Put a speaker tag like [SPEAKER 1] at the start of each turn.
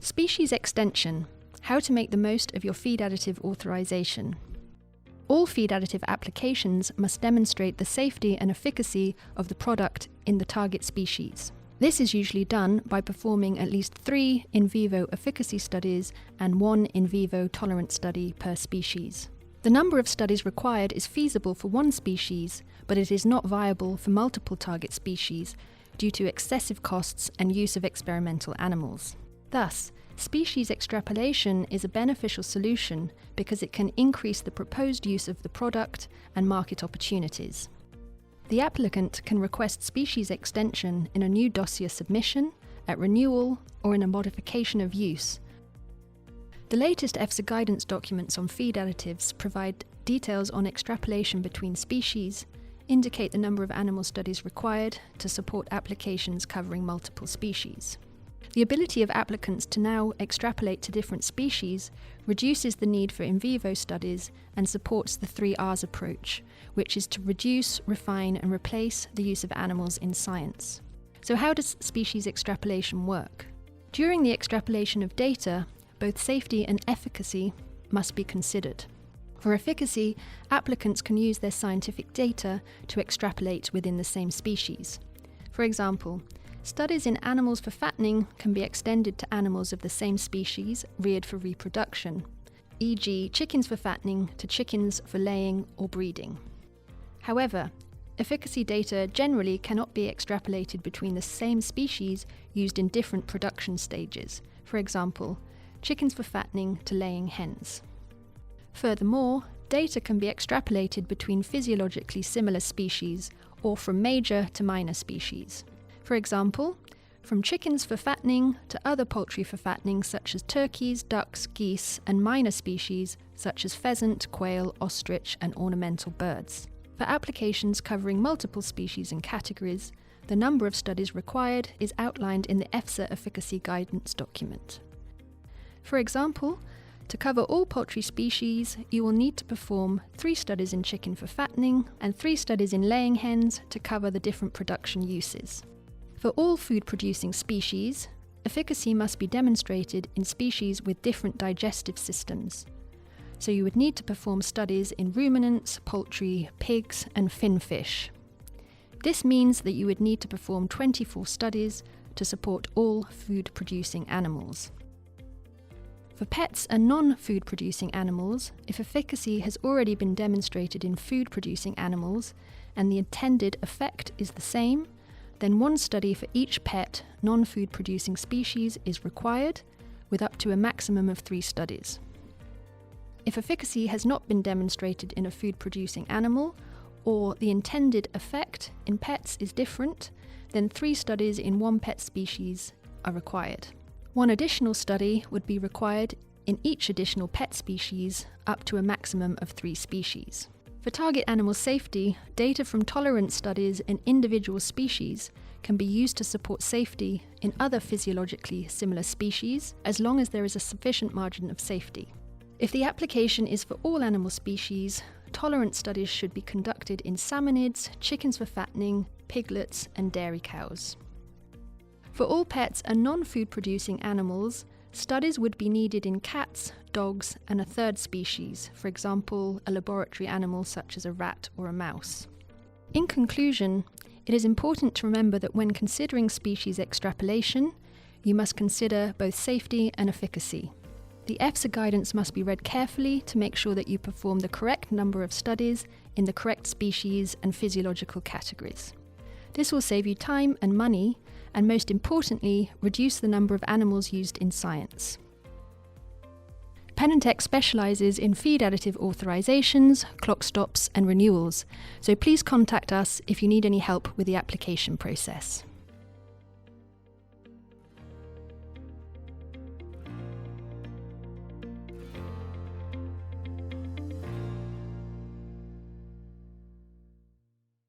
[SPEAKER 1] Species extension. How to make the most of your feed additive authorization. All feed additive applications must demonstrate the safety and efficacy of the product in the target species. This is usually done by performing at least 3 in vivo efficacy studies and 1 in vivo tolerance study per species. The number of studies required is feasible for one species, but it is not viable for multiple target species due to excessive costs and use of experimental animals. Thus, species extrapolation is a beneficial solution because it can increase the proposed use of the product and market opportunities. The applicant can request species extension in a new dossier submission, at renewal, or in a modification of use. The latest EFSA guidance documents on feed additives provide details on extrapolation between species, indicate the number of animal studies required to support applications covering multiple species. The ability of applicants to now extrapolate to different species reduces the need for in vivo studies and supports the 3 R's approach, which is to reduce, refine, and replace the use of animals in science. So how does species extrapolation work? During the extrapolation of data, both safety and efficacy must be considered. For efficacy, applicants can use their scientific data to extrapolate within the same species. For example, studies in animals for fattening can be extended to animals of the same species reared for reproduction, e.g. chickens for fattening to chickens for laying or breeding. However, efficacy data generally cannot be extrapolated between the same species used in different production stages, for example, chickens for fattening to laying hens. Furthermore, data can be extrapolated between physiologically similar species or from major to minor species. For example, from chickens for fattening to other poultry for fattening such as turkeys, ducks, geese, and minor species such as pheasant, quail, ostrich, and ornamental birds. For applications covering multiple species and categories, the number of studies required is outlined in the EFSA Efficacy Guidance document. For example, to cover all poultry species, you will need to perform 3 studies in chicken for fattening and 3 studies in laying hens to cover the different production uses. For all food-producing species, efficacy must be demonstrated in species with different digestive systems. So you would need to perform studies in ruminants, poultry, pigs, and finfish. This means that you would need to perform 24 studies to support all food-producing animals. For pets and non-food producing animals, if efficacy has already been demonstrated in food-producing animals and the intended effect is the same, then 1 study for each pet, non-food producing species is required, with up to a maximum of 3 studies. If efficacy has not been demonstrated in a food-producing animal, or the intended effect in pets is different, then 3 studies in 1 pet species are required. 1 additional study would be required in each additional pet species, up to a maximum of 3 species. For target animal safety, data from tolerance studies in individual species can be used to support safety in other physiologically similar species, as long as there is a sufficient margin of safety. If the application is for all animal species, tolerance studies should be conducted in salmonids, chickens for fattening, piglets, and dairy cows. For all pets and non-food producing animals, studies would be needed in cats, dogs, and a 3rd species, for example, a laboratory animal such as a rat or a mouse. In conclusion, it is important to remember that when considering species extrapolation, you must consider both safety and efficacy. The EFSA guidance must be read carefully to make sure that you perform the correct number of studies in the correct species and physiological categories. This will save you time and money, and most importantly, reduce the number of animals used in science. Penentech specialises in feed additive authorisations, clock stops and renewals, so please contact us if you need any help with the application process.